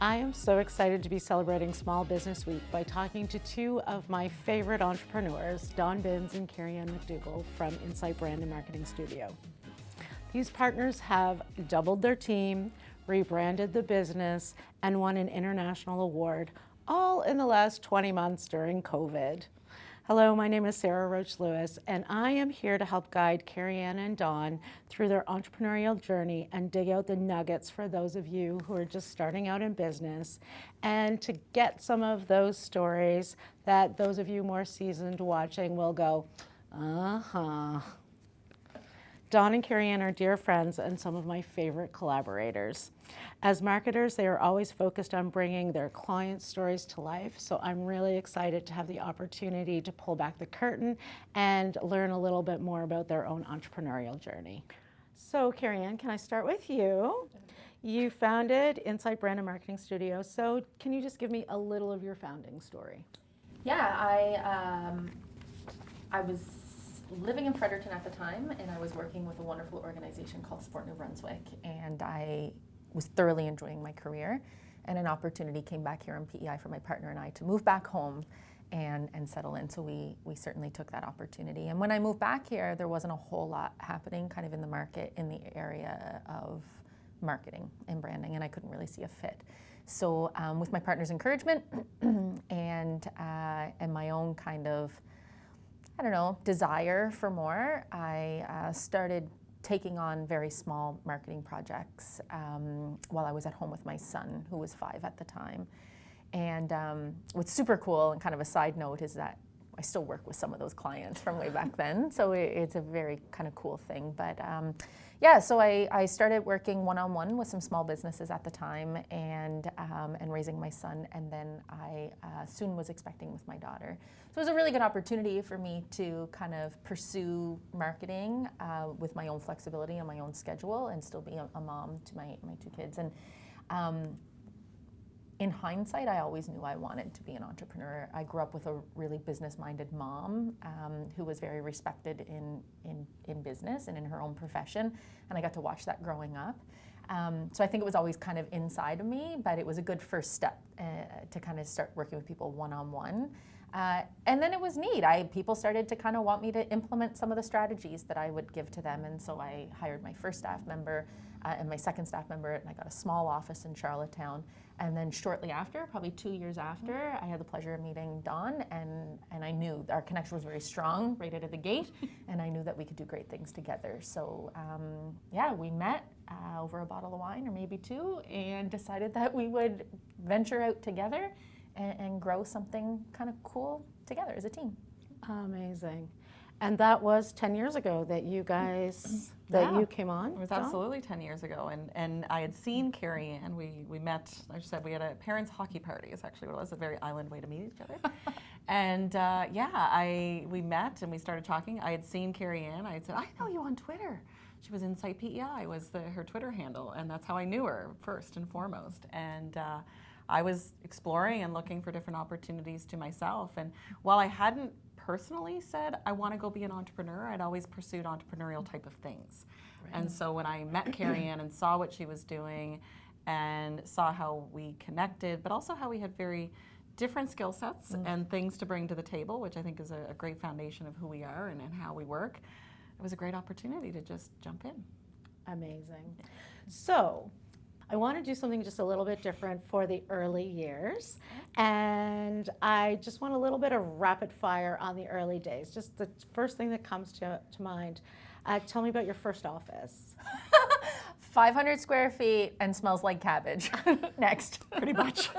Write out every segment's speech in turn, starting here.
I am so excited to be celebrating Small Business Week by talking to two of my favorite entrepreneurs, Dawn Binns and Kerry MacDougall from Insight Brand and Marketing Studio. These partners have doubled their team, rebranded the business, and won an international award, all in the last 20 months during COVID. Hello, my name is Sara Roach-Lewis, and I am here to help guide Kerry and Dawn through their entrepreneurial journey and dig out the nuggets for those of you who are just starting out in business, and to get some of those stories that those of you more seasoned watching will go, uh-huh. Dawn and Kerry are dear friends and some of my favorite collaborators. As marketers, they are always focused on bringing their clients' stories to life, so I'm really excited to have the opportunity to pull back the curtain and learn a little bit more about their own entrepreneurial journey. So Kerry, can I start with you? You founded Insight Brand and Marketing Studio, so can you just give me a little of your founding story? Yeah, I was living in Fredericton at the time, and I was working with a wonderful organization called Sport New Brunswick, and I was thoroughly enjoying my career, and an opportunity came back here in PEI for my partner and I to move back home and settle in, so we certainly took that opportunity. And when I moved back here, there wasn't a whole lot happening kind of in the market in the area of marketing and branding, and I couldn't really see a fit. So with my partner's encouragement and my own kind of desire for more, I started taking on very small marketing projects while I was at home with my son, who was 5 at the time. And what's super cool, and kind of a side note, is that I still work with some of those clients from way back then. So it's a very kind of cool thing. But so I started working one-on-one with some small businesses at the time, and raising my son, and then I soon was expecting with my daughter. So it was a really good opportunity for me to kind of pursue marketing with my own flexibility and my own schedule, and still be a mom to my 2 kids. And in hindsight, I always knew I wanted to be an entrepreneur. I grew up with a really business-minded mom who was very respected in business and in her own profession, and I got to watch that growing up. So I think it was always kind of inside of me, but it was a good first step to kind of start working with people one-on-one. And then it was neat. People started to kind of want me to implement some of the strategies that I would give to them, and so I hired my first staff member and my second staff member, and I got a small office in Charlottetown. And then shortly after, probably 2 years after, I had the pleasure of meeting Dawn, and I knew our connection was very strong right out of the gate, and I knew that we could do great things together. So we met over a bottle of wine, or maybe 2, and decided that we would venture out together and grow something kind of cool together as a team. Amazing. And that was 10 years ago that you guys, you came on? It was Dawn? absolutely 10 years ago, and I had seen Kerry, and we met, like I said, we had a parents' hockey party, is actually what it was, a very island way to meet each other. And we met and we started talking. I had seen Kerry Ann, I had said, I know you on Twitter. She was Insight PEI, was her Twitter handle, and that's how I knew her first and foremost. And I was exploring and looking for different opportunities to myself, and while I hadn't personally said I want to go be an entrepreneur, I'd always pursued entrepreneurial type of things. Right. And so when I met Kerry Ann and saw what she was doing and saw how we connected, but also how we had very different skill sets and things to bring to the table, which I think is a great foundation of who we are and how we work, it was a great opportunity to just jump in. Amazing. So I want to do something just a little bit different for the early years, and I just want a little bit of rapid fire on the early days. Just the first thing that comes to mind. Tell me about your first office. 500 square feet and smells like cabbage. Next. Pretty much.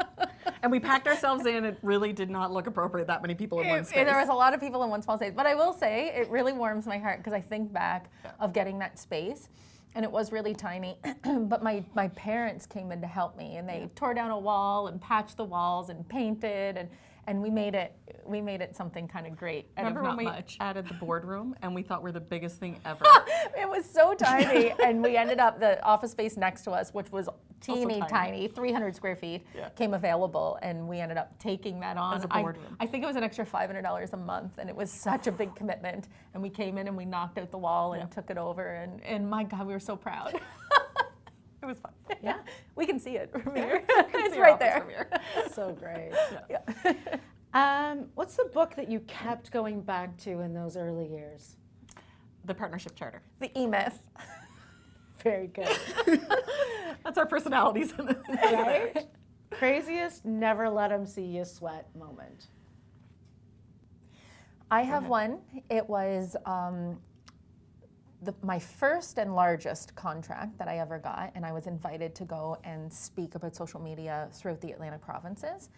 And we packed ourselves in. It really did not look appropriate, that many people in one space. There was a lot of people in one small space. But I will say, it really warms my heart, because I think back of getting that space. And it was really tiny, but my parents came in to help me, and they tore down a wall and patched the walls and painted, and we made it something kind of great. Remember when we added the boardroom and we thought we're the biggest thing ever? It was so tiny, and we ended up, the office space next to us, which was teeny tiny, 300 square feet, came available, and we ended up taking that on. As a boardroom. I think it was an extra $500 a month, and it was such a big commitment. And we came in and we knocked out the wall and took it over, and my God, we were so proud. It was fun. Yeah. We can see it from here. It's It's right there. So great. Yeah. What's the book that you kept going back to in those early years? The partnership charter. The E-Myth. Very good. That's our personalities. Right? Craziest never let them see you sweat moment. I have one. It was my first and largest contract that I ever got, and I was invited to go and speak about social media throughout the Atlantic provinces.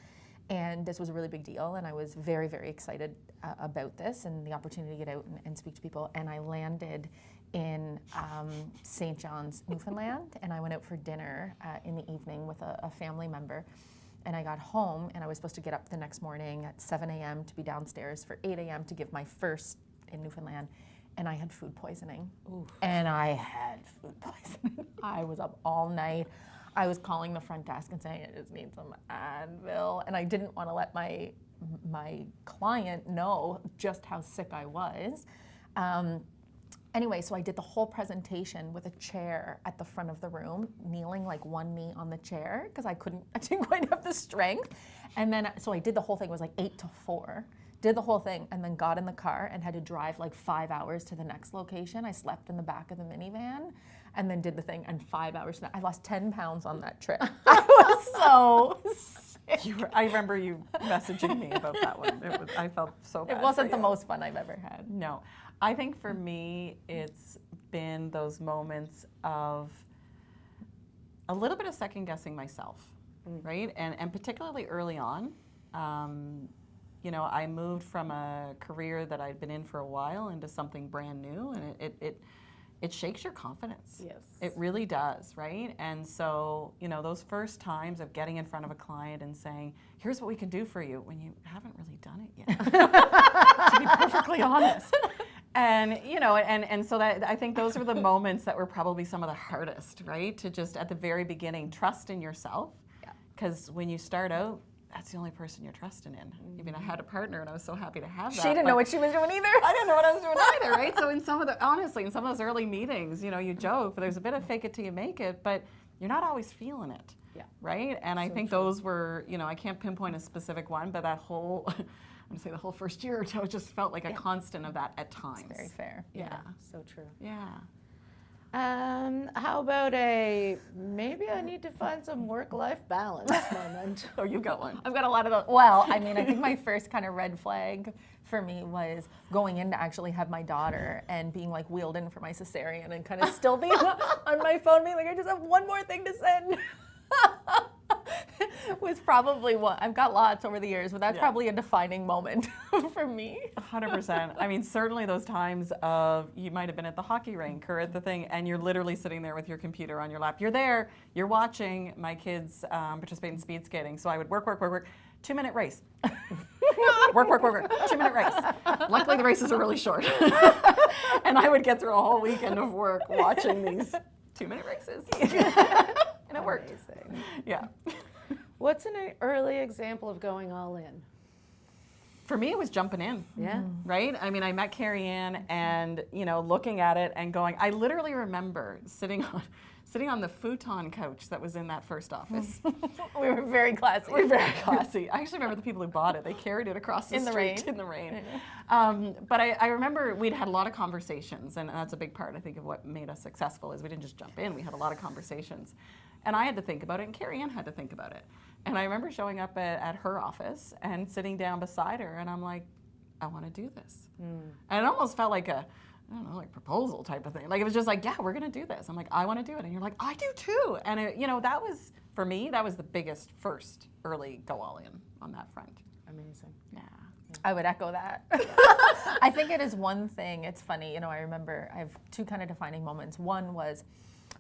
And this was a really big deal, and I was very, very excited about this and the opportunity to get out and speak to people. And I landed in St. John's, Newfoundland, and I went out for dinner in the evening with a family member. And I got home, and I was supposed to get up the next morning at 7 a.m. to be downstairs for 8 a.m. to give my first in Newfoundland. And I had food poisoning. Ooh. And I had food poisoning. I was up all night. I was calling the front desk and saying, I just need some Advil. And I didn't want to let my client know just how sick I was. Anyway, so I did the whole presentation with a chair at the front of the room, kneeling like one knee on the chair because I didn't quite have the strength. And then, so I did the whole thing. It was like 8 to 4. Did the whole thing and then got in the car and had to drive like 5 hours to the next location. I slept in the back of the minivan and then did the thing and 5 hours. I lost 10 pounds on that trip. I was so sick. I remember you messaging me about that one. I felt so bad. It wasn't the most fun I've ever had. No. I think for me, it's been those moments of a little bit of second guessing myself, right? And particularly early on. I moved from a career that I'd been in for a while into something brand new, and it shakes your confidence. Yes. It really does, right? And so, those first times of getting in front of a client and saying, here's what we can do for you, when you haven't really done it yet, to be perfectly honest. And, and so that I think those were the moments that were probably some of the hardest, right? To just, at the very beginning, trust in yourself. Because when you start out, that's the only person you're trusting in. I mean, I had a partner, and I was so happy to have that. She didn't know what she was doing either. I didn't know what I was doing either, right? So in some of those early meetings, you joke, but there's a bit of fake it till you make it, but you're not always feeling it, right? And I think those were, I can't pinpoint a specific one, but that whole, I'm gonna say the whole first year or two, just felt like a constant of that at times. That's very fair. Yeah, so true. Yeah. How about maybe I need to find some work-life balance moment? Oh, you got one. I've got a lot of those. Well, I mean, I think my first kind of red flag for me was going in to actually have my daughter and being like wheeled in for my cesarean and kind of still being on my phone being like, I just have one more thing to send. Was probably one. I've got lots over the years, but that's probably a defining moment for me. 100%. I mean, certainly those times of you might have been at the hockey rink or at the thing, and you're literally sitting there with your computer on your lap. You're there, you're watching my kids participate in speed skating. So I would work, 2-minute race. work, 2-minute race. Luckily, the races are really short. And I would get through a whole weekend of work watching these 2-minute races. And it worked. Amazing. Yeah. What's an early example of going all in? For me, it was jumping in. Yeah. Right? I mean, I met Kerry and, looking at it and going, I literally remember sitting on the futon couch that was in that first office. We were very classy. We were very classy. I actually remember the people who bought it. They carried it across the street in the rain. But I remember we'd had a lot of conversations, and that's a big part, I think, of what made us successful is we didn't just jump in. We had a lot of conversations. And I had to think about it, and Kerry Ann had to think about it. And I remember showing up at her office and sitting down beside her, and I'm like, I want to do this. And it almost felt like a, I don't know, like proposal type of thing. Like it was just like, yeah, we're going to do this. I'm like, I want to do it. And you're like, I do too. And that was, for me, that was the biggest first early go all in on that front. Amazing. Yeah. I would echo that. I think it is one thing, it's funny, I remember I have two kind of defining moments. One was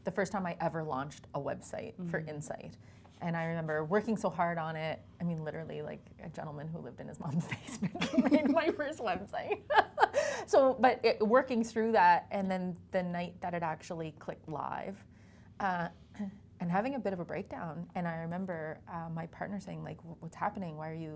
the first time I ever launched a website for Insight. And I remember working so hard on it. I mean, literally like a gentleman who lived in his mom's basement made my first website. Working through that, and then the night that it actually clicked live, and having a bit of a breakdown. And I remember my partner saying, like, what's happening? Why are you,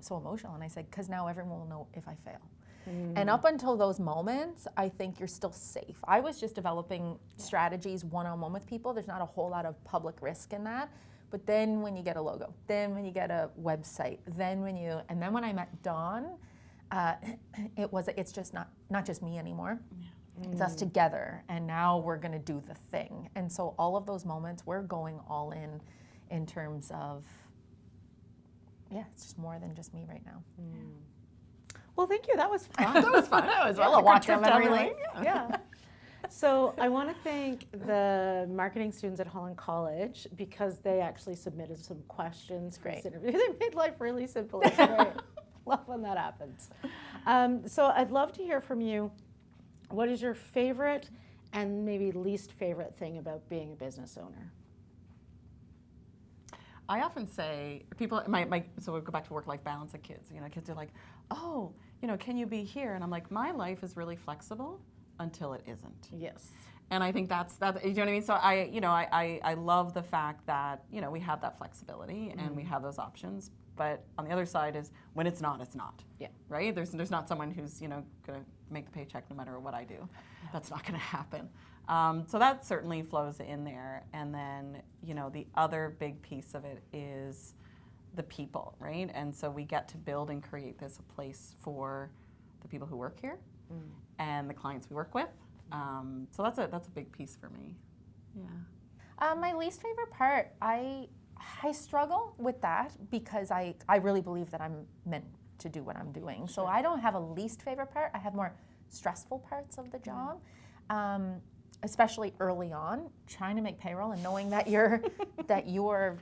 so emotional? And I said, because now everyone will know if I fail. And up until those moments, I think you're still safe. I was just developing strategies one-on-one with people. There's not a whole lot of public risk in that. But then when you get a logo, then when you get a website, then when I met Dawn, it's just not just me anymore. It's us together, and now we're going to do the thing. And so all of those moments, we're going all in terms of, it's just more than just me right now. Well, thank you. That was fun. That was fun. That was a walk down memory lane. Yeah. So I want to thank the marketing students at Holland College because they actually submitted some questions for this interview. They made life really simple. It's great. Love when that happens. So I'd love to hear from you. What is your favorite and maybe least favorite thing about being a business owner? I often say, people, so we go back to work-life balance of kids. Kids are like, oh, can you be here? And I'm like, my life is really flexible until it isn't. Yes. And I think that's you know what I mean? So I love the fact that, we have that flexibility and we have those options. But on the other side is when it's not, it's not. Yeah. Right? There's not someone who's, going to make the paycheck no matter what I do. Yeah. That's not going to happen. So that certainly flows in there. And then, the other big piece of it is the people, right? And so we get to build and create this place for the people who work here and the clients we work with. So that's a big piece for me. Yeah. My least favorite part, I struggle with that because I really believe that I'm meant to do what I'm doing. Sure. So I don't have a least favorite part. I have more stressful parts of the job, especially early on, trying to make payroll and knowing that you are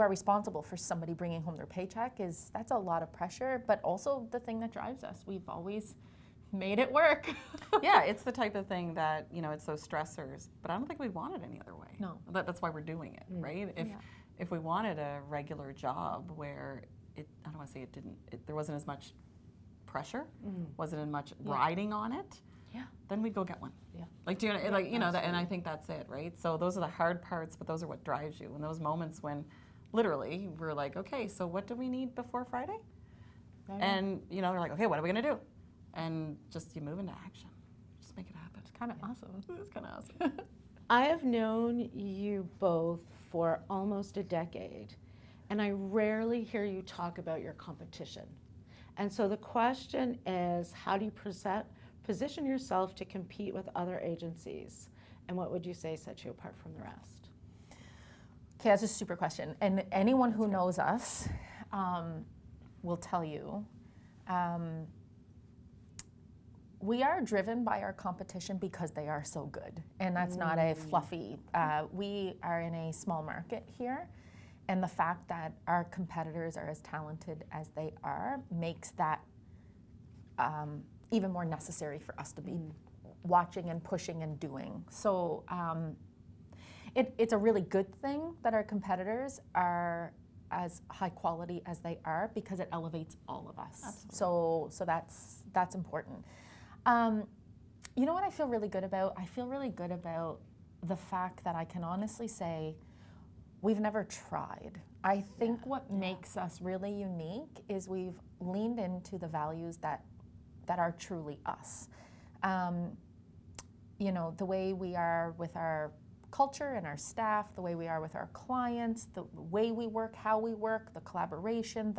responsible for somebody bringing home their paycheck. That's a lot of pressure, but also the thing that drives us. We've always made it work. Yeah, it's the type of thing that, it's those stressors, but I don't think we'd want it any other way. No. That's why we're doing it, right? If we wanted a regular job where I don't want to say there wasn't as much pressure, wasn't as much riding on it, then we'd go get one. Yeah. And I think that's it, right? So those are the hard parts, but those are what drives you. And those moments when literally we're like, okay, so what do we need before Friday? And, they're like, okay, what are we going to do? And just you move into action. Just make it happen. It's kind of awesome. It's kind of awesome. I have known you both for almost a decade, and I rarely hear you talk about your competition. And so the question is, how do you position yourself to compete with other agencies? And what would you say sets you apart from the rest? Okay, that's a super question. And anyone who knows us will tell you, we are driven by our competition because they are so good. And that's not a fluffy, we are in a small market here. And the fact that our competitors are as talented as they are makes that even more necessary for us to be watching and pushing and doing. So it's a really good thing that our competitors are as high quality as they are because it elevates all of us. Absolutely. So that's important. You know what I feel really good about? I feel really good about the fact that I can honestly say we've never tried. I think what makes us really unique is we've leaned into the values that are truly us. The way we are with our culture and our staff, the way we are with our clients, the way we work, how we work, the collaboration,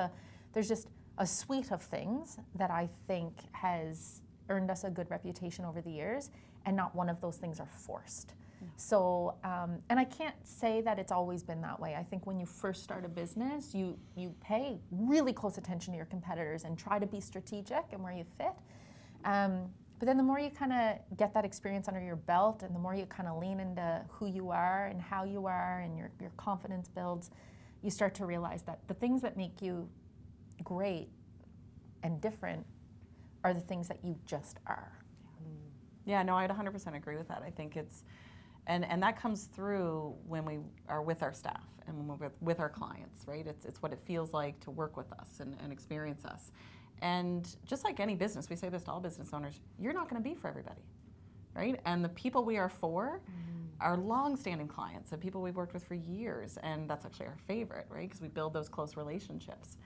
there's just a suite of things that I think has earned us a good reputation over the years, and not one of those things are forced. Yeah. So, and I can't say that it's always been that way. I think when you first start a business, you pay really close attention to your competitors and try to be strategic and where you fit. But then the more you kind of get that experience under your belt and the more you kind of lean into who you are and how you are and your confidence builds, you start to realize that the things that make you great and different are the things that you just are. Yeah, no, I'd 100% agree with that. I think it's, and that comes through when we are with our staff and when we're with our clients, right? It's what it feels like to work with us and experience us. And just like any business, we say this to all business owners, you're not going to be for everybody, right? And the people we are for are long-standing clients and people we've worked with for years, and that's actually our favorite, right? Because we build those close relationships.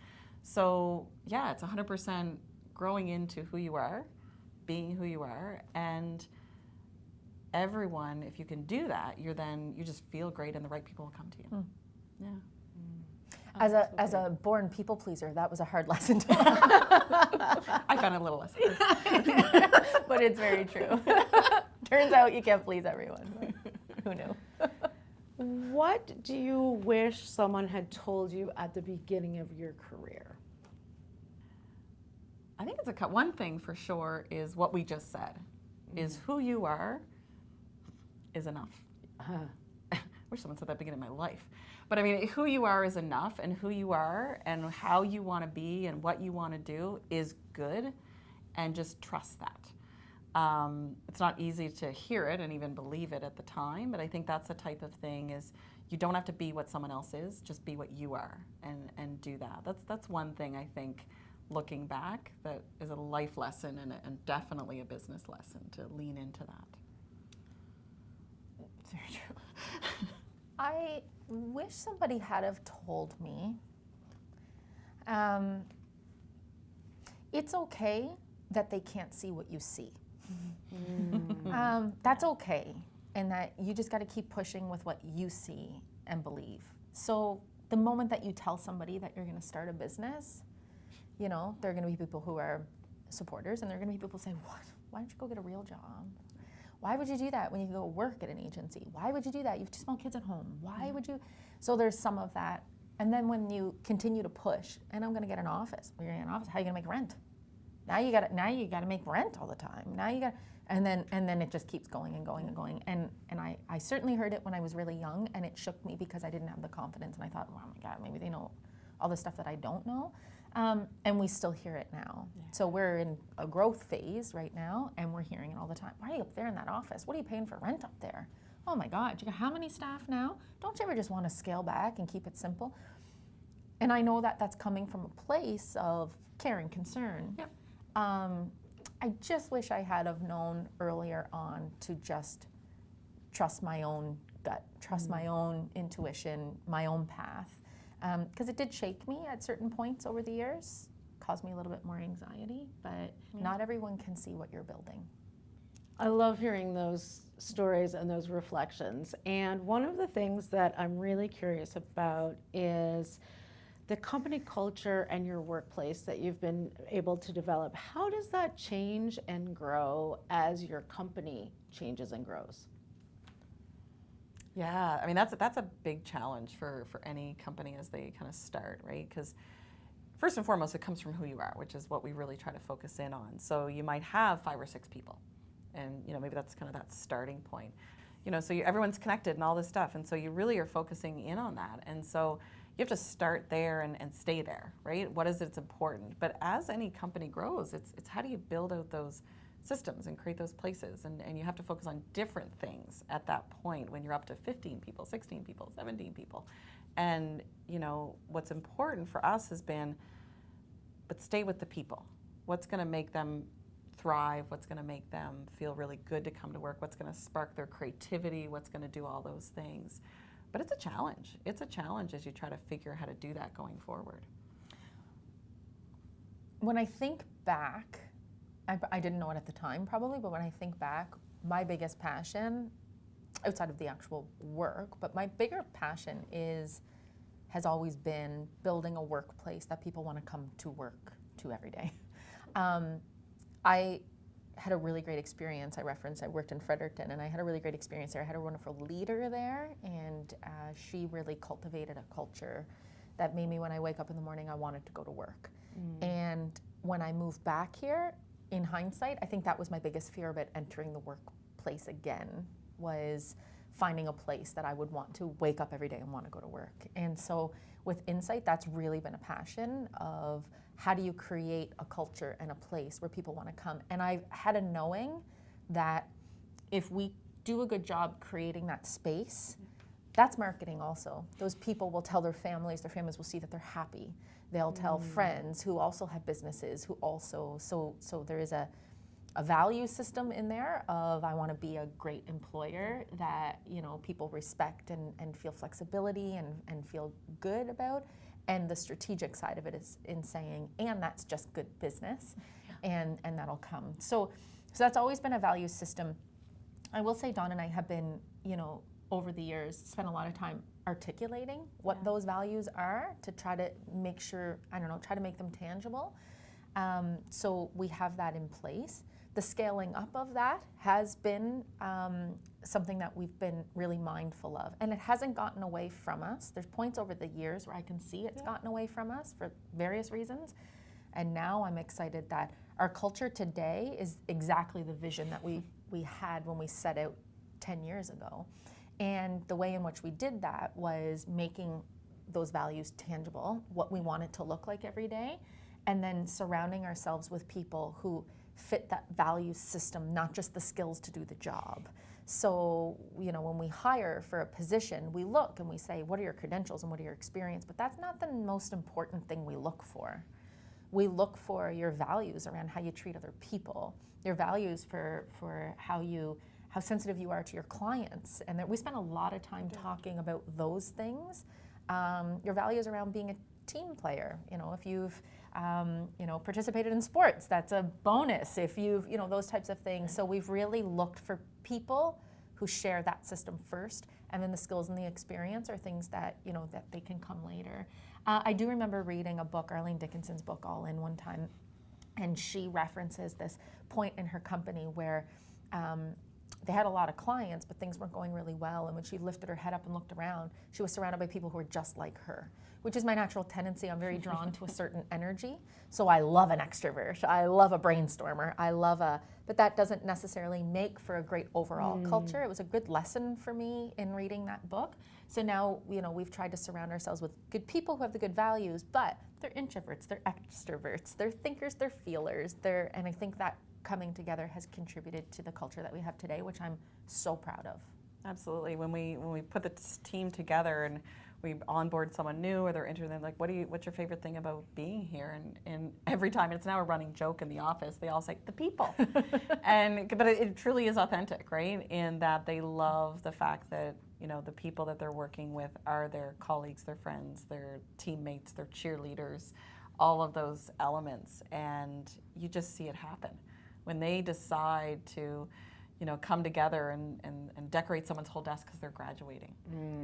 So yeah, it's 100% growing into who you are, being who you are, and everyone, if you can do that, you just feel great and the right people will come to you. Yeah. As a born people pleaser, that was a hard lesson to learn. I found it a little less. But it's very true. Turns out you can't please everyone. Who knew? What do you wish someone had told you at the beginning of your career? I think it's one thing for sure is what we just said, is who you are is enough. I wish someone said that at the beginning of my life. But I mean, who you are is enough, and who you are and how you want to be and what you want to do is good, and just trust that. It's not easy to hear it and even believe it at the time, but I think that's the type of thing is you don't have to be what someone else is, just be what you are and do that. That's one thing I think looking back that is a life lesson and definitely a business lesson to lean into that. It's very true. I wish somebody had have told me it's okay that they can't see what you see. That's okay, and that you just got to keep pushing with what you see and believe. So the moment that you tell somebody that you're going to start a business, you know, there are going to be people who are supporters, and there are going to be people who say, "What? Why don't you go get a real job? Why would you do that when you can go work at an agency? Why would you do that? You have 2 small kids at home. Why would you?" So there's some of that, and then when you continue to push, and I'm going to get an office. Well, you're going to get an office. How are you going to make rent? Now you got to make rent all the time. Now you got, and then it just keeps going and going and going. And I certainly heard it when I was really young, and it shook me because I didn't have the confidence, and I thought, oh my God, maybe they know all the stuff that I don't know. And we still hear it now. Yeah. So we're in a growth phase right now, and we're hearing it all the time. Why are you up there in that office? What are you paying for rent up there? Oh my God, you got how many staff now? Don't you ever just want to scale back and keep it simple? And I know that that's coming from a place of care and concern. Yep. I just wish I had have known earlier on to just trust my own gut, trust my own intuition, my own path. Because it did shake me at certain points over the years, caused me a little bit more anxiety, but not everyone can see what you're building. I love hearing those stories and those reflections. And one of the things that I'm really curious about is the company culture and your workplace that you've been able to develop. How does that change and grow as your company changes and grows? Yeah, I mean, that's a big challenge for any company as they kind of start, right? Because first and foremost, it comes from who you are, which is what we really try to focus in on. So you might have 5 or 6 people, and maybe that's kind of that starting point. So everyone's connected and all this stuff, and so you really are focusing in on that. And so you have to start there and stay there, right? What is it that's important? But as any company grows, it's how do you build out those systems and create those places, and you have to focus on different things at that point when you're up to 15 people, 16 people, 17 people. And what's important for us has been, but stay with the people. What's going to make them thrive? What's going to make them feel really good to come to work? What's going to spark their creativity? What's going to do all those things? But it's a challenge. It's a challenge as you try to figure out how to do that going forward. When I think back, I didn't know it at the time probably, but when I think back, my biggest passion, outside of the actual work, but my bigger passion has always been building a workplace that people want to come to work to every day. I had a really great experience. I worked in Fredericton, and I had a really great experience there. I had a wonderful leader there, and she really cultivated a culture that made me, when I wake up in the morning, I wanted to go to work. And when I moved back here, in hindsight, I think that was my biggest fear about entering the workplace again, was finding a place that I would want to wake up every day and want to go to work. And so with Insight, that's really been a passion of how do you create a culture and a place where people want to come. And I've had a knowing that if we do a good job creating that space, that's marketing also. Those people will tell their families will see that they're happy. They'll tell friends who also have businesses who also, so there is a value system in there of I want to be a great employer that people respect and feel flexibility and feel good about. And the strategic side of it is in saying, and that's just good business. and that'll come. So that's always been a value system. I will say Dawn and I have been, over the years, spent a lot of time articulating what those values are to try to make sure, try to make them tangible. So we have that in place. The scaling up of that has been something that we've been really mindful of. And it hasn't gotten away from us. There's points over the years where I can see it's gotten away from us for various reasons. And now I'm excited that our culture today is exactly the vision that we had when we set out 10 years ago. And the way in which we did that was making those values tangible, what we want it to look like every day, and then surrounding ourselves with people who fit that value system, not just the skills to do the job. So, when we hire for a position, we look and we say, what are your credentials and what are your experience? But that's not the most important thing we look for. We look for your values around how you treat other people, your values for how sensitive you are to your clients. And that we spend a lot of time talking about those things. Your values around being a team player. If you've participated in sports, that's a bonus. If you've, those types of things. So we've really looked for people who share that system first, and then the skills and the experience are things that, that they can come later. I do remember reading a book, Arlene Dickinson's book, All In, one time, and she references this point in her company where they had a lot of clients, but things weren't going really well. And when she lifted her head up and looked around, she was surrounded by people who were just like her, which is my natural tendency. I'm very drawn to a certain energy. So I love an extrovert. I love a brainstormer. But that doesn't necessarily make for a great overall culture. It was a good lesson for me in reading that book. So now, we've tried to surround ourselves with good people who have the good values, but they're introverts, they're extroverts, they're thinkers, they're feelers, and I think that coming together has contributed to the culture that we have today, which I'm so proud of. Absolutely. When we put the team together and we onboard someone new or they're interested, like, what's your favorite thing about being here? And every time, it's now a running joke in the office, they all say, the people. But it truly is authentic, right? In that they love the fact that, the people that they're working with are their colleagues, their friends, their teammates, their cheerleaders, all of those elements. And you just see it happen. When they decide to, come together and decorate someone's whole desk because they're graduating,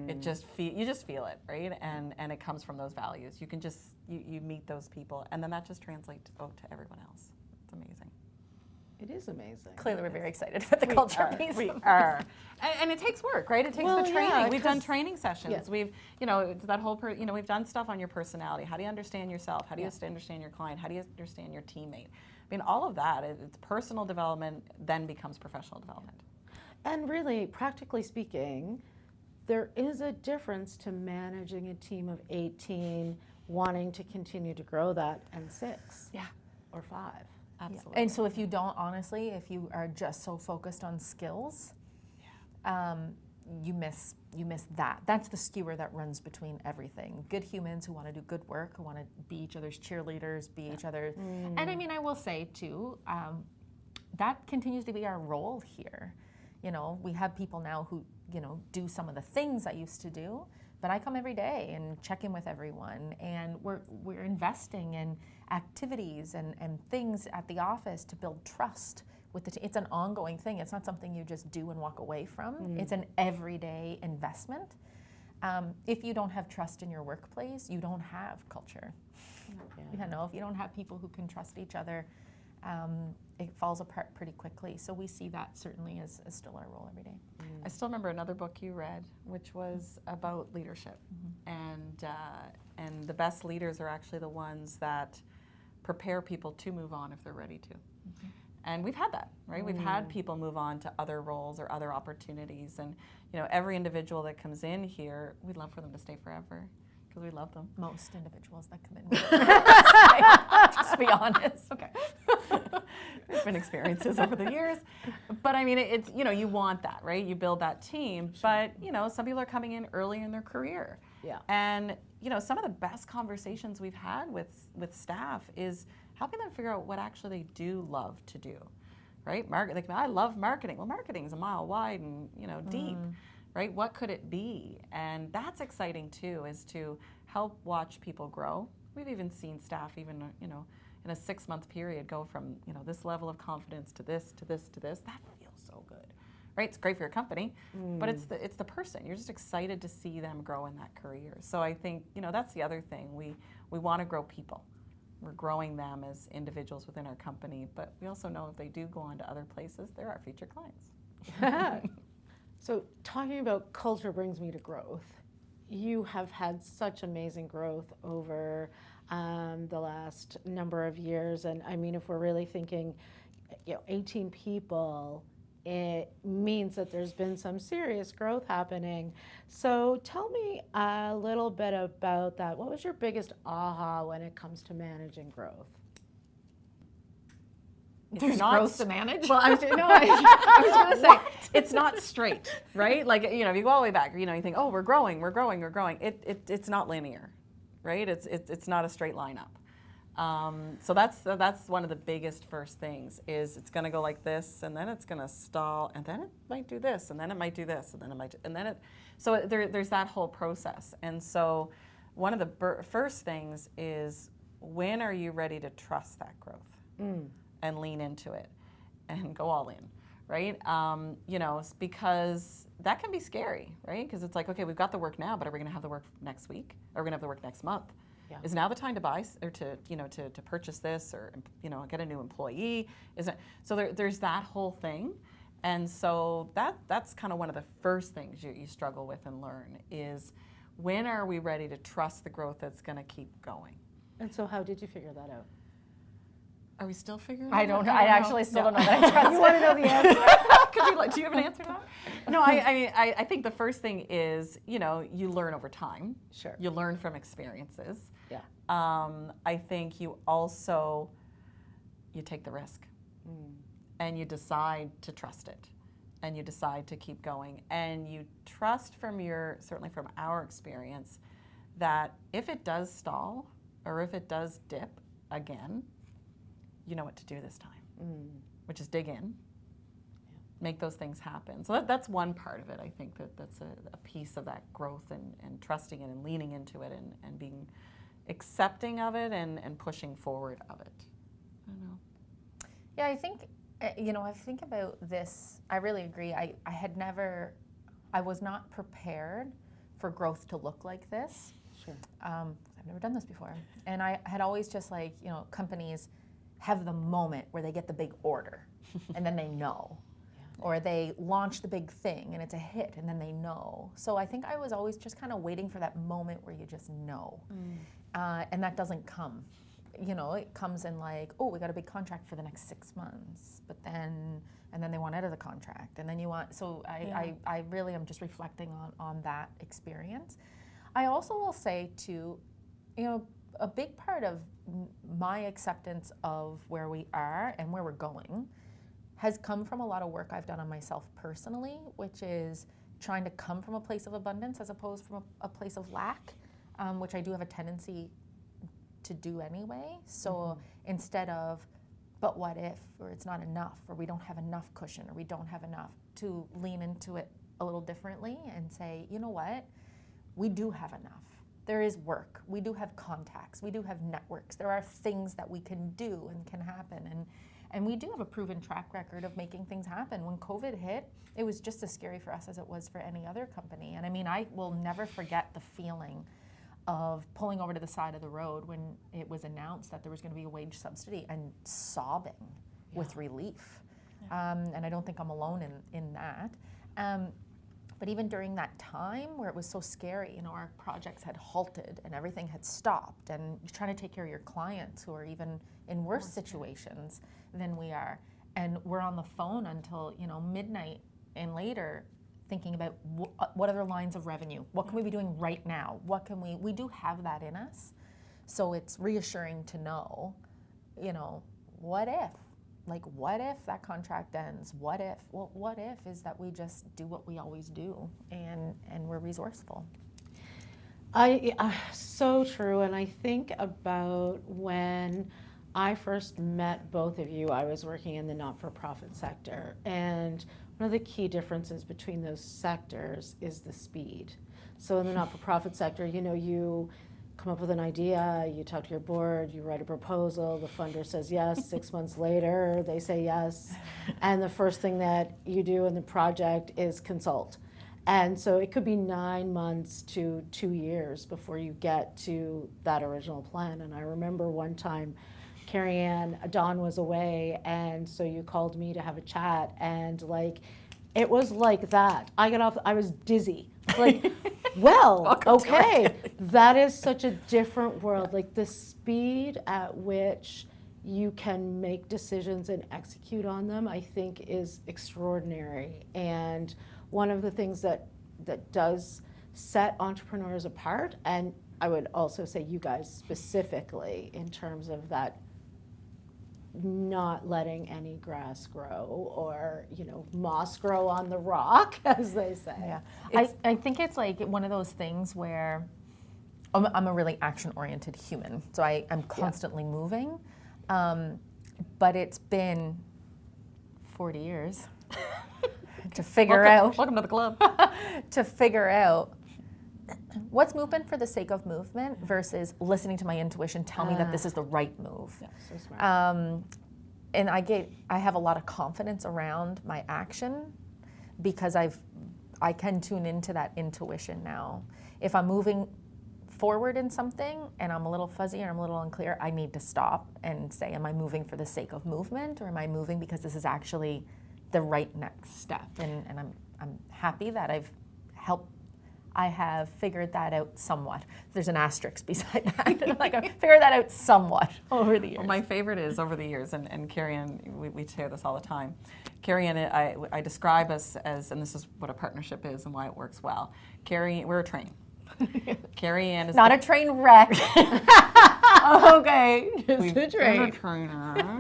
you just feel it, right? And it comes from those values. You can just you meet those people, and then that just translates to everyone else. It's amazing. It is amazing. Clearly, we're very excited about the culture piece. We are, and it takes work, right? It takes the training. Yeah, we've done training sessions. Yeah. We've, that whole, we've done stuff on your personality. How do you understand yourself? How do you understand your client? How do you understand your teammate? I mean, all of that, it's personal development then becomes professional development. And really, practically speaking, there is a difference to managing a team of 18, wanting to continue to grow that, and 6 or 5. Absolutely. And so if you are just so focused on skills, you miss that. That's the skewer that runs between everything. Good humans who want to do good work, who want to be each other's cheerleaders, be each other. And I mean, I will say too, that continues to be our role here. We have people now who, do some of the things I used to do, but I come every day and check in with everyone, and we're investing in activities and things at the office to build trust with the it's an ongoing thing. It's not something you just do and walk away from. It's an everyday investment. If you don't have trust in your workplace, you don't have culture. If you don't have people who can trust each other, it falls apart pretty quickly. So we see that certainly as still our role every day. I still remember another book you read, which was about leadership, and the best leaders are actually the ones that prepare people to move on if they're ready to. And we've had that, right? We've had people move on to other roles or other opportunities, and every individual that comes in here, we'd love for them to stay forever because we love them. Most individuals that come in, just to be honest. Okay. There's been experiences over the years, but I mean, it's you want that, right? You build that team, but some people are coming in early in their career, and some of the best conversations we've had with staff is helping them figure out what actually they do love to do, right? I love marketing. Well, marketing is a mile wide and deep, right? What could it be? And that's exciting too, is to help watch people grow. We've even seen staff even in a 6-month period go from, you know, this level of confidence to this, to this, to this, that feels so good, right? It's great for your company, but it's the person. You're just excited to see them grow in that career. So I think, you know, that's the other thing. We want to grow people. We're growing them as individuals within our company, but we also know if they do go on to other places, they're our future clients. So talking about culture brings me to growth. You have had such amazing growth over the last number of years. And I mean, if we're really thinking, you know, 18 people, it means that there's been some serious growth happening. So tell me a little bit about that. What was your biggest aha when it comes to managing growth? There's growth to manage? Well, I was going to say, it's not straight, right? Like, you know, if you go all the way back, you know, you think, oh, we're growing. It's not linear, right? It's not a straight line up. So that's one of the biggest first things is it's going to go like this, and then it's going to stall, and then it might do this, and then it might do this, and then it might, and then it. So there's that whole process. And so one of the first things is, when are you ready to trust that growth and lean into it and go all in, right? You know, because that can be scary, right? Because it's like, okay, we've got the work now, but are we going to have the work next week? Are we going to have the work next month? Yeah. Is now the time to buy or to purchase this, or, you know, get a new employee? So there's that whole thing, and so that's kind of one of the first things you struggle with and learn is, when are we ready to trust the growth that's going to keep going? And so how did you figure that out? Are we still figuring? I don't know. I actually still don't know that I trust. You want to know the answer? Do you have an answer to that? No, I think the first thing is, you know, you learn over time. Sure. You learn from experiences. Yeah. I think you also, you take the risk and you decide to trust it, and you decide to keep going, and you trust certainly from our experience, that if it does stall or if it does dip again, you know what to do this time, which is dig in, make those things happen. So that's one part of it. I think that's a piece of that growth, and trusting it and leaning into it, and being accepting of it, and pushing forward of it. I don't know. Yeah, I think, you know, I think about this, I really agree. I was not prepared for growth to look like this. Sure. I've never done this before. And I had always just, like, you know, companies have the moment where they get the big order and then they know. Yeah. Or they launch the big thing and it's a hit and then they know. So I think I was always just kind of waiting for that moment where you just know. And that doesn't come. You know, it comes in like, oh, we got a big contract for the next 6 months, and then they want out of the contract, and then you want, so I really am just reflecting on that experience. I also will say too, you know, a big part of my acceptance of where we are and where we're going has come from a lot of work I've done on myself personally, which is trying to come from a place of abundance as opposed from a place of lack, which I do have a tendency to do anyway. So instead of, but what if, or it's not enough, or we don't have enough cushion, or we don't have enough, to lean into it a little differently and say, you know what, we do have enough. There is work. We do have contacts. We do have networks. There are things that we can do and can happen. And we do have a proven track record of making things happen. When COVID hit, it was just as scary for us as it was for any other company. And I mean, I will never forget the feeling of pulling over to the side of the road when it was announced that there was going to be a wage subsidy and sobbing with relief. And I don't think I'm alone in that. But even during that time where it was so scary, you know, our projects had halted and everything had stopped, and you're trying to take care of your clients who are even in worse situations than we are. And we're on the phone until, you know, midnight and later, thinking about what other lines of revenue, what can we be doing right now? What can we do have that in us. So it's reassuring to know, you know, what if? Like, what if that contract ends? What if? Well, what if is that we just do what we always do, and we're resourceful. So true. And I think about when I first met both of you, I was working in the not-for-profit sector, and one of the key differences between those sectors is the speed. So in the not-for-profit sector, you know, come up with an idea, you talk to your board, you write a proposal, the funder says yes, 6 months later they say yes, and the first thing that you do in the project is consult. And so it could be 9 months to 2 years before you get to that original plan. And I remember one time, Kerry Ann, Dawn was away, and so you called me to have a chat, and like, it was like that. I got off, I was dizzy. Like, well, okay, that is such a different world. Like the speed at which you can make decisions and execute on them, I think is extraordinary. And one of the things that does set entrepreneurs apart, and I would also say you guys specifically, in terms of that not letting any grass grow or, you know, moss grow on the rock, as they say. Yeah, I think it's like one of those things where I'm a really action-oriented human, so I'm constantly moving, but it's been 40 years to figure out. Welcome to the club. To figure out what's movement for the sake of movement versus listening to my intuition tell me that this is the right move. Yeah, so smart. And I have a lot of confidence around my action because I can tune into that intuition now. If I'm moving forward in something and I'm a little fuzzy or I'm a little unclear, I need to stop and say, am I moving for the sake of movement, or am I moving because this is actually the right next step? And I'm happy that I have figured that out somewhat. There's an asterisk beside that. Like, I figured that out somewhat over the years. Well, my favorite is over the years, and Kerry and we share this all the time. Kerry and I describe us as, and this is what a partnership is and why it works well. Kerry, we're a train. Kerry Ann is not a train wreck. Okay, just a train. A trainer.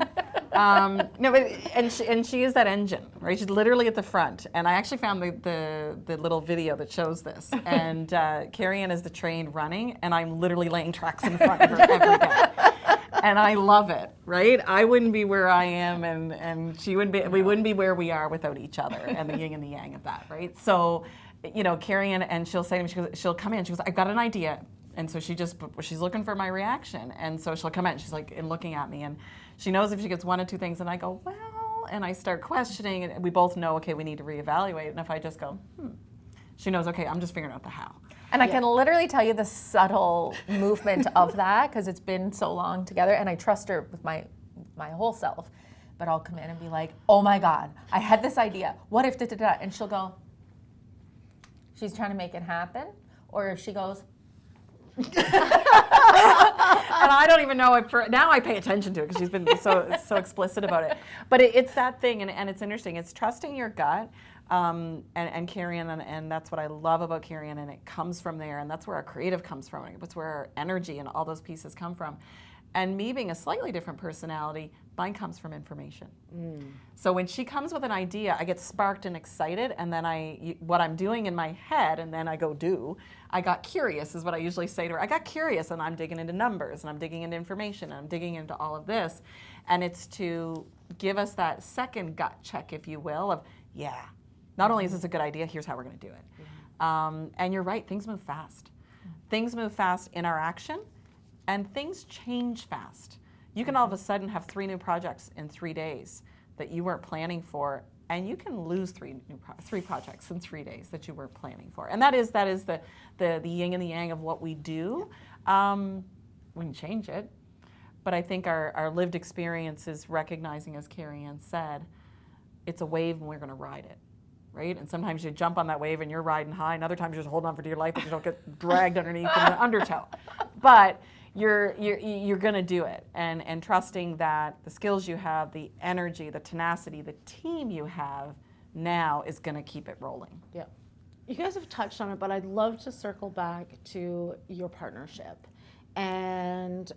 No, but and she is that engine, right? She's literally at the front. And I actually found the little video that shows this. And Kerry Ann is the train running, and I'm literally laying tracks in front of her every day. And I love it, right? I wouldn't be where I am, and she wouldn't be. We wouldn't be where we are without each other, and the yin and the yang of that, right? So, you know, Kerry Ann, and she'll say to me, she'll come in, she goes, I've got an idea. And so she's looking for my reaction. And so she'll come in, she's like, and looking at me, and she knows if she gets one or two things, and I go, well, and I start questioning, and we both know, okay, we need to reevaluate. And if I just go, she knows, okay, I'm just figuring out the how. And I can literally tell you the subtle movement of that because it's been so long together, and I trust her with my whole self. But I'll come in and be like, oh my God, I had this idea. What if da-da-da? And she'll go, she's trying to make it happen. Or if she goes, and I don't even know if now I pay attention to it because she's been so explicit about it. But it's that thing, and it's interesting. It's trusting your gut, and Kerry Ann, and that's what I love about Kerry Ann, and it comes from there, and that's where our creative comes from. It's where our energy and all those pieces come from. And me being a slightly different personality, mine comes from information. So when she comes with an idea, I get sparked and excited, and then what I'm doing in my head, and then I go do. I got curious is what I usually say to her. I got curious, and I'm digging into numbers, and I'm digging into information, and I'm digging into all of this. And it's to give us that second gut check, if you will, of, yeah, not only is this a good idea, here's how we're going to do it. And you're right, things move fast. Things move fast in our action, and things change fast. You can all of a sudden have 3 new projects in 3 days that you weren't planning for, and you can lose 3 projects in 3 days that you were planning for. And that is the yin and the yang of what we do. We can change it, but I think our lived experience is recognizing, as Kerry Ann said, it's a wave and we're going to ride it, right? And sometimes you jump on that wave and you're riding high, and other times you're just holding on for dear life but you don't get dragged underneath in the undertow. But you're going to do it, and trusting that the skills you have, the energy, the tenacity, the team you have now is going to keep it rolling. Yeah. You guys have touched on it, but I'd love to circle back to your partnership. And,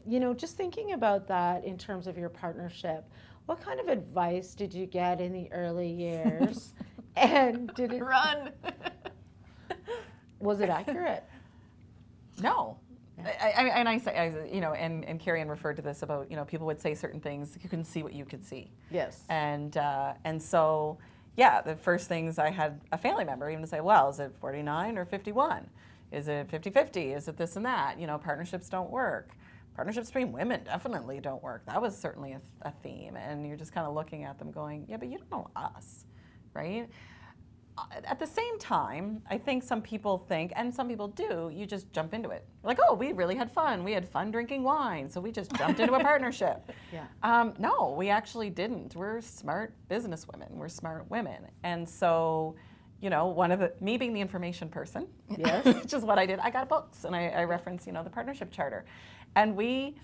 you know, just thinking about that in terms of your partnership, what kind of advice did you get in the early years? And did it run? Was it accurate? No. I say, you know, and Kerry Ann referred to this about, you know, people would say certain things, you couldn't see what you could see. Yes. And so, yeah, the first things I had a family member even say, well, is it 49 or 51? Is it 50-50? Is it this and that? You know, partnerships don't work. Partnerships between women definitely don't work. That was certainly a theme. And you're just kind of looking at them going, yeah, but you don't know us, right? At the same time, I think some people think, and some people do, you just jump into it. Like, oh, we really had fun. We had fun drinking wine, so we just jumped into a partnership. Yeah. No, we actually didn't. We're smart businesswomen. We're smart women. And so, you know, me being the information person, Yes. which is what I did, I got books, and I referenced, you know, the partnership charter. And we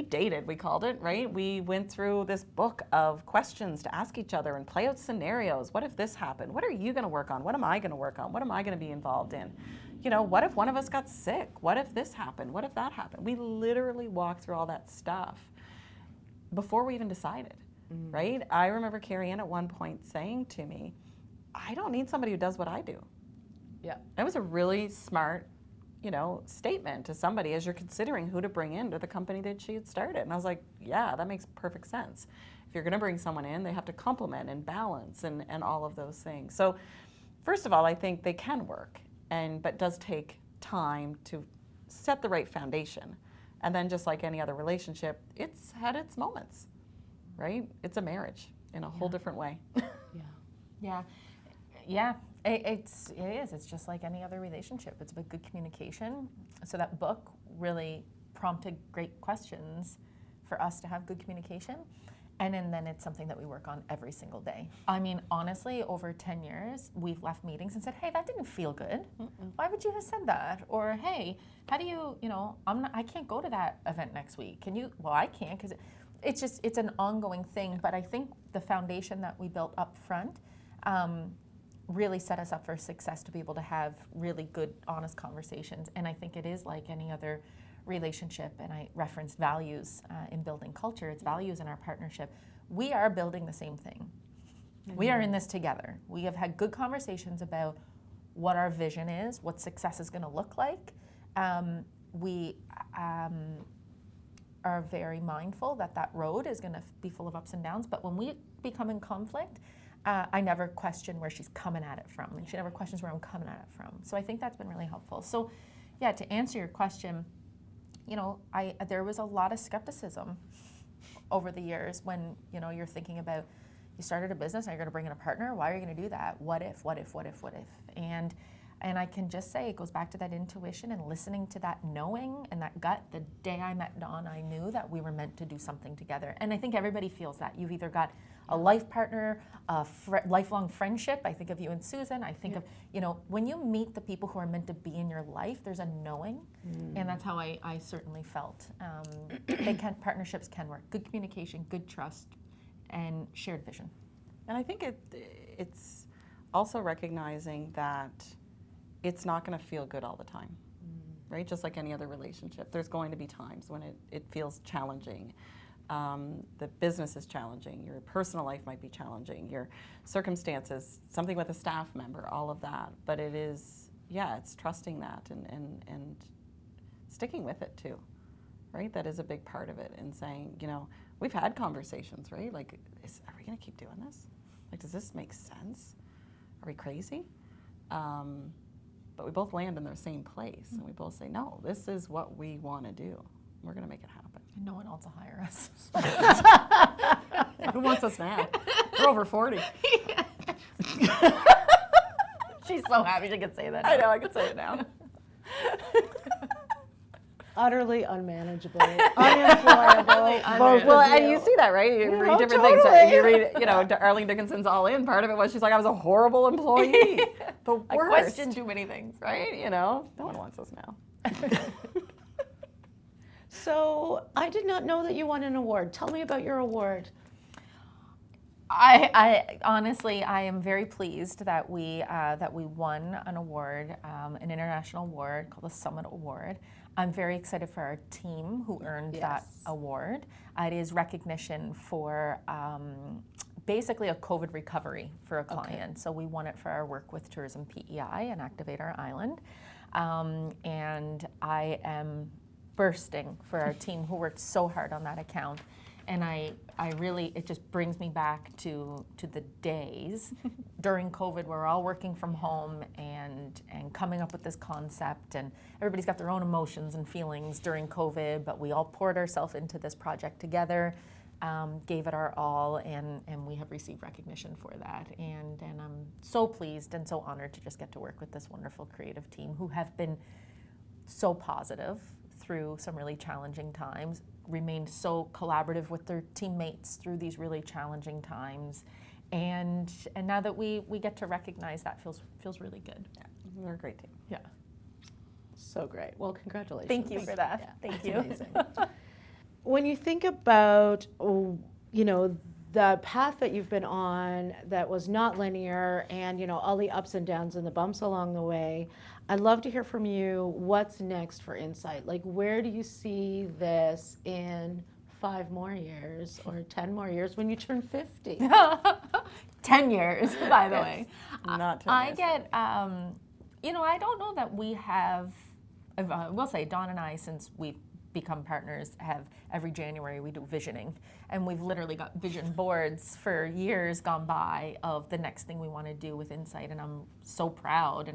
dated, we called it, right? We went through this book of questions to ask each other and play out scenarios. What if this happened? What are you going to work on? What am I going to work on? What am I going to be involved in? You know, what if one of us got sick? What if this happened? What if that happened? We literally walked through all that stuff before we even decided, right? I remember Kerry at one point saying to me, I don't need somebody who does what I do. Yeah. That was a really smart, you know, statement to somebody as you're considering who to bring into the company that she had started. And I was like, yeah, that makes perfect sense. If you're going to bring someone in, they have to complement and balance and all of those things. So first of all, I think they can work, but does take time to set the right foundation. And then just like any other relationship, it's had its moments, right? It's a marriage in a whole different way. Yeah, it is. It's just like any other relationship. It's about good communication. So that book really prompted great questions for us to have good communication. And then it's something that we work on every single day. I mean, honestly, over 10 years, we've left meetings and said, hey, that didn't feel good. Why would you have said that? Or, hey, how do you know, I can't go to that event next week. Can you? Well, I can't, because it's an ongoing thing. But I think the foundation that we built up front really set us up for success to be able to have really good, honest conversations. And I think it is like any other relationship, and I referenced values in building culture. It's values in our partnership. We are building the same thing. We are in this together. We have had good conversations about what our vision is, what success is going to look like. We are very mindful that road is going to be full of ups and downs, but when we become in conflict, I never question where she's coming at it from, and she never questions where I'm coming at it from. So I think that's been really helpful. So yeah, to answer your question, you know, there was a lot of skepticism over the years when, you know, you're thinking about, you started a business, now you're going to bring in a partner. Why are you going to do that? What if? And I can just say it goes back to that intuition and listening to that knowing and that gut. The day I met Dawn, I knew that we were meant to do something together. And I think everybody feels that. You've either got a life partner, a lifelong friendship. I think of you and Susan. I think of, you know, when you meet the people who are meant to be in your life, there's a knowing. And that's how I certainly felt. Partnerships can work. Good communication, good trust, and shared vision. And I think it's also recognizing that it's not going to feel good all the time, right? Just like any other relationship. There's going to be times when it feels challenging. The business is challenging. Your personal life might be challenging. Your circumstances, something with a staff member, all of that. But it is, it's trusting that and sticking with it too, right? That is a big part of it. And saying, you know, we've had conversations, right? Like, are we going to keep doing this? Like, does this make sense? Are we crazy? But we both land in the same place, and we both say, no, this is what we want to do. We're going to make it happen. And no one else will hire us. Who wants us now? We're over 40. She's so happy she could say that now. I know, I could say it now. Utterly unmanageable, unemployable. Well, and you see that, right? You read different things. You read, you know, Arlene Dickinson's All In. Part of it was she's like, I was a horrible employee. The worst. I questioned too many things. Right? You know, no one wants us now. So I did not know that you won an award. Tell me about your award. I honestly, I am very pleased that we won an award, an international award called the Summit Award. I'm very excited for our team who earned that award. It is recognition for basically a COVID recovery for a client. Okay. So we won it for our work with Tourism PEI and Activate Our Island. And I am bursting for our team who worked so hard on that account. And I really, it just brings me back to the days during COVID where we're all working from home and coming up with this concept, and everybody's got their own emotions and feelings during COVID, but we all poured ourselves into this project together, gave it our all, and we have received recognition for that. And I'm so pleased and so honored to just get to work with this wonderful creative team who have been so positive through some really challenging times, remained so collaborative with their teammates through these really challenging times, and now that we get to recognize that feels really good. Yeah, they're a great team. Yeah. So great. Well, congratulations. Thank you for that. Yeah, Thank it's you. amazing. When you think about, you know, the path that you've been on that was not linear, and, you know, all the ups and downs and the bumps along the way, I'd love to hear from you, what's next for Insight? Like, where do you see this in 5 more years or 10 more years when you turn 50? 10 years, by the way. Not 10 I years. get, you know, I don't know that we have, I will say, Dawn and I, since we've become partners, have every January we do visioning, and we've literally got vision boards for years gone by of the next thing we want to do with Insight, and I'm so proud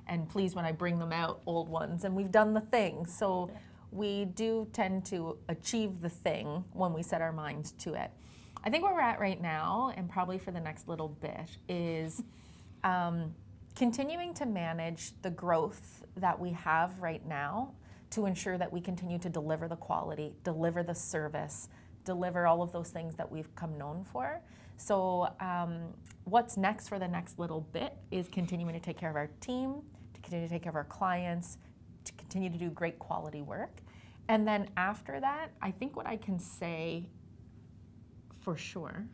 and pleased when I bring them out, old ones, and we've done the thing. So we do tend to achieve the thing when we set our minds to it. I think where we're at right now, and probably for the next little bit, is continuing to manage the growth that we have right now to ensure that we continue to deliver the quality, deliver the service, deliver all of those things that we've come known for. So what's next for the next little bit is continuing to take care of our team, to continue to take care of our clients, to continue to do great quality work. And then after that, I think what I can say for sure,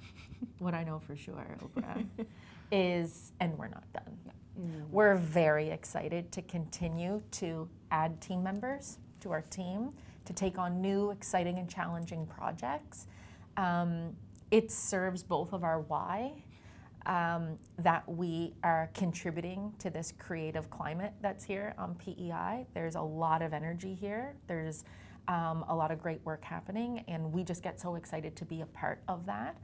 what I know for sure, Oprah, is, and we're not done. We're very excited to continue to add team members to our team, to take on new, exciting, and challenging projects. It serves both of our why, that we are contributing to this creative climate that's here on PEI. There's a lot of energy here. There's a lot of great work happening, and we just get so excited to be a part of that.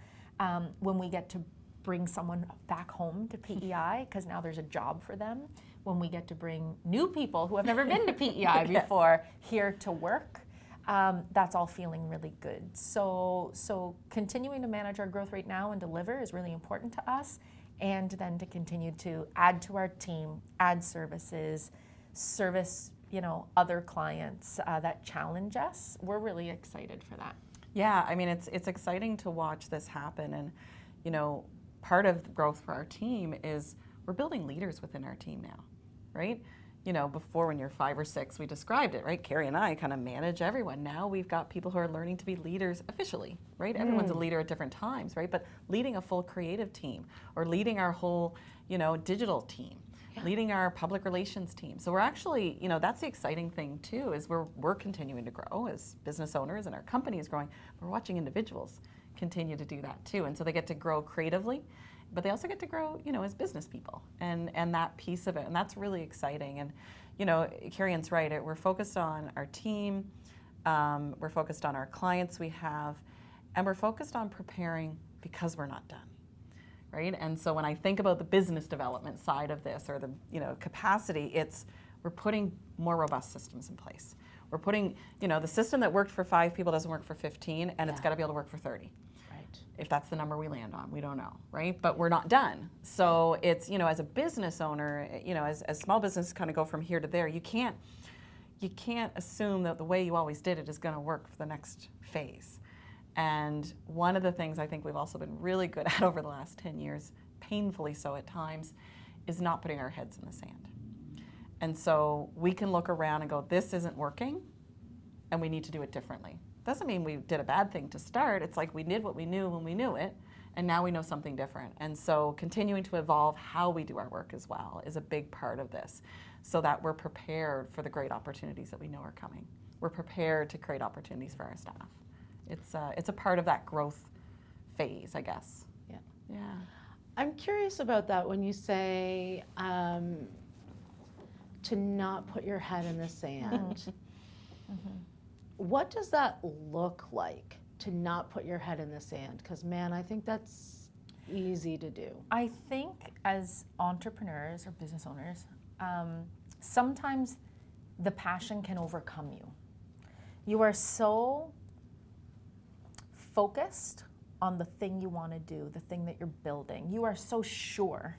When we get to bring someone back home to PEI, because now there's a job for them. When we get to bring new people who have never been to PEI before here to work, that's all feeling really good. So continuing to manage our growth right now and deliver is really important to us, and then to continue to add to our team, add services, service, you know, other clients that challenge us. We're really excited for that. Yeah, I mean, it's exciting to watch this happen, and, you know, part of the growth for our team is we're building leaders within our team now, right? You know, before, when you're 5 or 6, we described it, right? Kerry and I kind of manage everyone. Now we've got people who are learning to be leaders officially, right? Everyone's a leader at different times, right? But leading a full creative team, or leading our whole, you know, digital team, leading our public relations team. So we're actually, you know, that's the exciting thing too, is we're continuing to grow as business owners, and our company is growing. We're watching individuals continue to do that too, and so they get to grow creatively, but they also get to grow, you know, as business people, and that piece of it, and that's really exciting. And, you know, Kerry-Ann's right. We're focused on our team, we're focused on our clients we have, and we're focused on preparing because we're not done, right? And so when I think about the business development side of this, or the, you know, capacity, we're putting more robust systems in place. We're putting, you know, the system that worked for 5 people doesn't work for 15, and it's got to be able to work for 30. If that's the number we land on, we don't know, right? But we're not done. So it's, you know, as a business owner, you know, as small businesses kind of go from here to there, you can't assume that the way you always did it is going to work for the next phase. And one of the things I think we've also been really good at over the last 10 years, painfully so at times, is not putting our heads in the sand. And so we can look around and go, this isn't working, and we need to do it differently. Doesn't mean we did a bad thing to start. It's like we did what we knew when we knew it, and now we know something different. And so continuing to evolve how we do our work as well is a big part of this, so that we're prepared for the great opportunities that we know are coming. We're prepared to create opportunities for our staff. It's a part of that growth phase, I guess. Yeah. Yeah. I'm curious about that when you say to not put your head in the sand. What does that look like to not put your head in the sand? Because, man, I think that's easy to do. I think as entrepreneurs or business owners, sometimes the passion can overcome you. You are so focused on the thing you want to do, the thing that you're building. You are so sure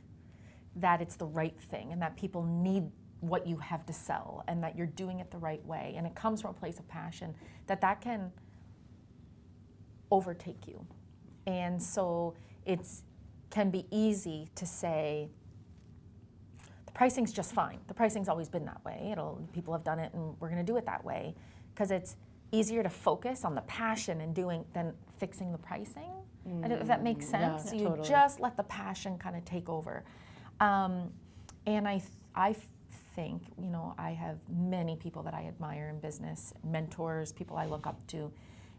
that it's the right thing and that people need what you have to sell and that you're doing it the right way. And it comes from a place of passion that can overtake you. And so it's can be easy to say, the pricing's just fine. The pricing's always been that way. People have done it and we're going to do it that way. Because it's easier to focus on the passion and doing than fixing the pricing. I don't know if that makes sense. Yeah, So you totally. just let the passion kind of take over. And I think, you know, I have many people that I admire in business, mentors, people I look up to,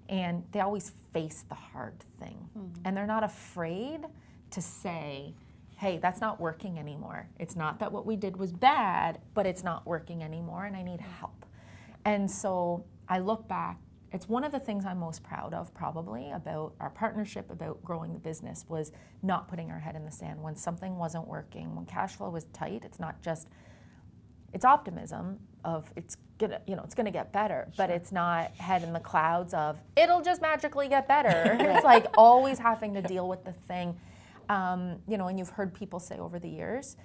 and they always face the hard thing. And they're not afraid to say, hey, that's not working anymore. It's not that what we did was bad, but it's not working anymore and I need help. And so I look back, it's one of the things I'm most proud of probably about our partnership, about growing the business, was not putting our head in the sand when something wasn't working, when cash flow was tight. It's not just, it's optimism of it's gonna get better, but it's not head in the clouds of it'll just magically get better. It's like always having to deal with the thing. You know, and you've heard people say over the years,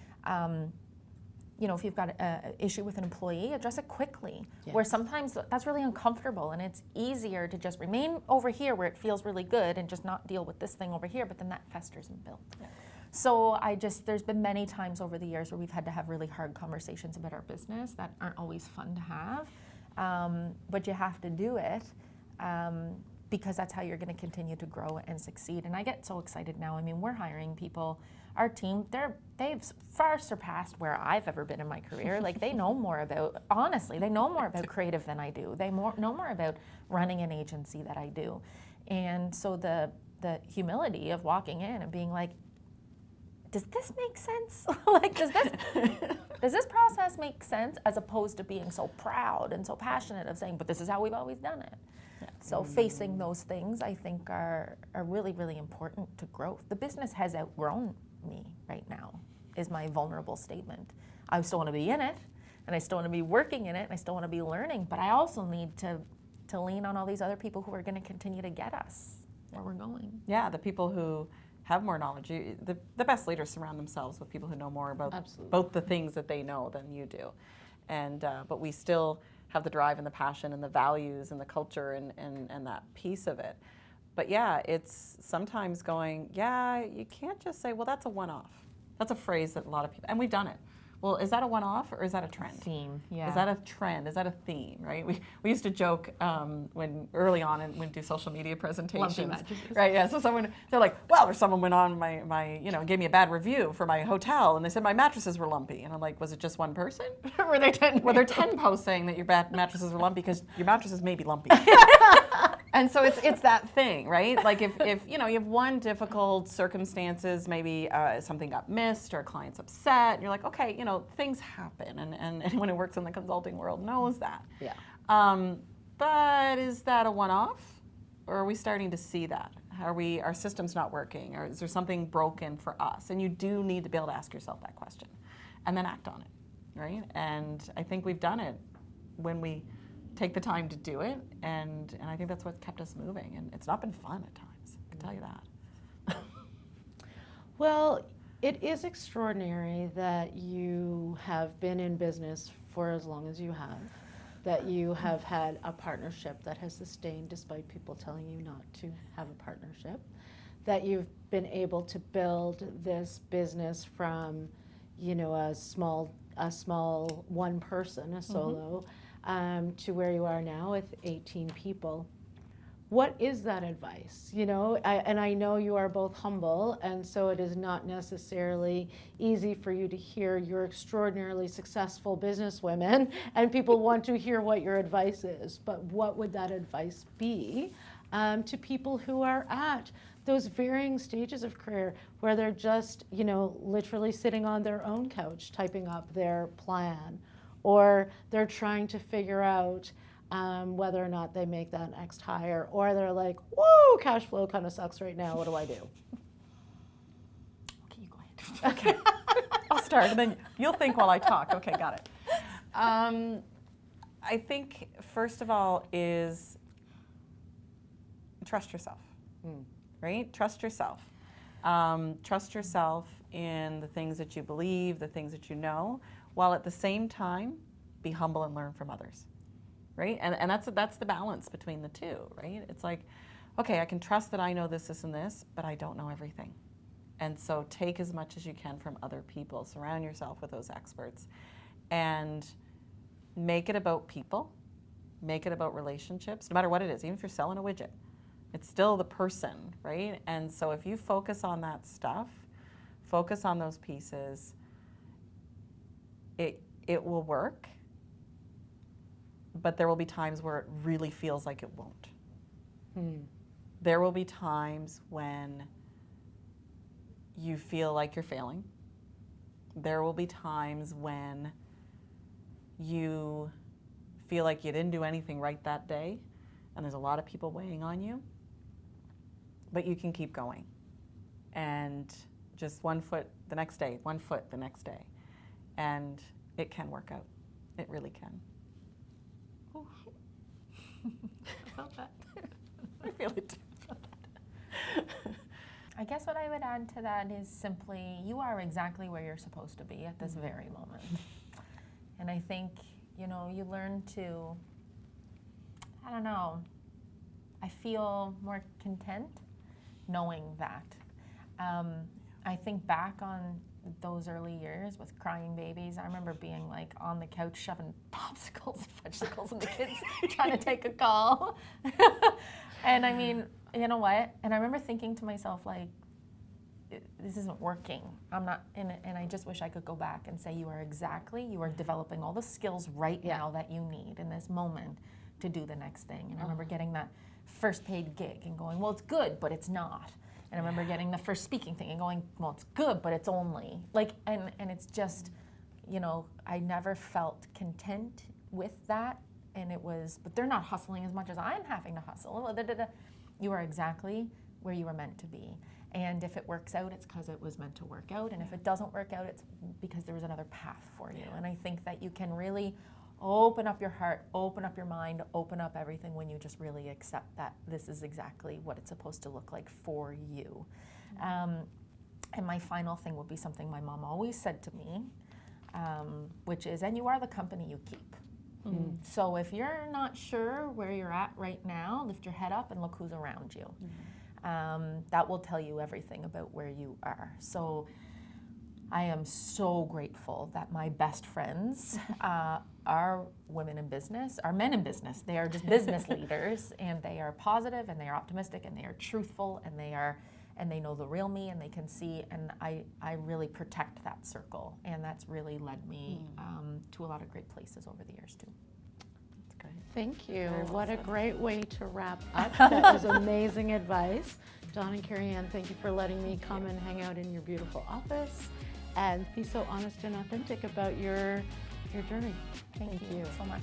you know, if you've got an issue with an employee, address it quickly. Yes. Where sometimes that's really uncomfortable and it's easier to just remain over here where it feels really good and just not deal with this thing over here, but then that festers and builds. Yeah. So there's been many times over the years where we've had to have really hard conversations about our business that aren't always fun to have, but you have to do it. Because that's how you're going to continue to grow and succeed. And I get so excited now. I mean, we're hiring people. Our team, they've far surpassed where I've ever been in my career. Like they know more about, honestly, they know more about creative than I do. They know more about running an agency that I do. And so the humility of walking in and being like, does this make sense? Like, does this process make sense? As opposed to being so proud and so passionate of saying, but this is how we've always done it. So facing those things, I think, are really, really important to growth. The business has outgrown me right now, is my vulnerable statement. I still want to be in it, and I still want to be working in it, and I still want to be learning, but I also need to lean on all these other people who are going to continue to get us where we're going. Yeah, the people who have more knowledge. The best leaders surround themselves with people who know more about both the things that they know than you do. And but we still have the drive and the passion and the values and the culture and that piece of it. But yeah, it's sometimes going, yeah, you can't just say, well, that's a one-off. That's a phrase that a lot of people, and we've done it. Well, is that a one-off or is that a trend? Theme, yeah. Is that a trend? Is that a theme, right? We used to joke when early on when we do social media presentations. Right, yeah. So they're like, well, or someone went on my gave me a bad review for my hotel and they said my mattresses were lumpy. And I'm like, was it just one person? Were there 10 posts saying that your mattresses were lumpy? Because your mattresses may be lumpy. And so it's that thing, right? Like if you have one difficult circumstances, maybe something got missed or a client's upset, and you're like, okay, things happen, and anyone who works in the consulting world knows that. Yeah. But is that a one-off, or are we starting to see that? Our system's not working, or is there something broken for us? And you do need to be able to ask yourself that question, and then act on it, right? And I think we've done it when we take the time to do it, and I think that's what kept us moving. And it's not been fun at times, I can tell you that. Well, it is extraordinary that you have been in business for as long as you have, that you have had a partnership that has sustained despite people telling you not to have a partnership, that you've been able to build this business from, a small one person, a solo, to where you are now with 18 people. What is that advice? And I know you are both humble, and so it is not necessarily easy for you to hear you're extraordinarily successful businesswomen, and people want to hear what your advice is. But what would that advice be to people who are at those varying stages of career where they're just, literally sitting on their own couch typing up their plan, or they're trying to figure out whether or not they make that next hire, or they're like, whoa, cash flow kind of sucks right now, what do I do? Okay, you go ahead. Okay, I'll start, and then you'll think while I talk. Okay, got it. I think, first of all, is trust yourself, right? Trust yourself. Trust yourself in the things that you believe, the things that you know, while at the same time, be humble and learn from others, right? And that's the balance between the two, right? It's like, okay, I can trust that I know this, this, and this, but I don't know everything. And so take as much as you can from other people. Surround yourself with those experts. And make it about people. Make it about relationships, no matter what it is. Even if you're selling a widget, it's still the person, right? And so if you focus on that stuff, focus on those pieces, it will work. But there will be times where it really feels like it won't. There will be times when you feel like you're failing. There will be times when you feel like you didn't do anything right that day, and there's a lot of people weighing on you, but you can keep going. And just 1 foot the next day, 1 foot the next day. And it can work out. It really can. Ooh. I felt that. I feel it too. I guess what I would add to that is simply, you are exactly where you're supposed to be at this very moment. And I think, you know, you learn to, I don't know, I feel more content knowing that. I think back on those early years with crying babies. I remember being like on the couch shoving popsicles and fudgesicles and the kids trying to take a call. And I mean, you know what? And I remember thinking to myself, like, this isn't working. I'm not in it. And I just wish I could go back and say, you are developing all the skills right now that you need in this moment to do the next thing. And I remember getting that first paid gig and going, well, it's good, but it's not. And I remember getting the first speaking thing and going, well, it's good, but it's only. Like, and it's just, you know, I never felt content with that. And it was, but they're not hustling as much as I'm having to hustle. You are exactly where you were meant to be. And if it works out, it's because it was meant to work out. And if it doesn't work out, it's because there was another path for you. And I think that you can really open up your heart, open up your mind, open up everything when you just really accept that this is exactly what it's supposed to look like for you. And my final thing would be something my mom always said to me, which is, and you are the company you keep. So if you're not sure where you're at right now, lift your head up and look who's around you. That will tell you everything about where you are. So I am so grateful that my best friends are women in business, are men in business. They are just business leaders, and they are positive, and they are optimistic, and they are truthful, and they know the real me, and they can see. And I really protect that circle, and that's really led me to a lot of great places over the years too. That's great. Thank you. What a great way to wrap up. That was amazing advice. Dawn and Kerry Ann, thank you for letting me come and hang out in your beautiful office and be so honest and authentic about your journey. Thank you so much.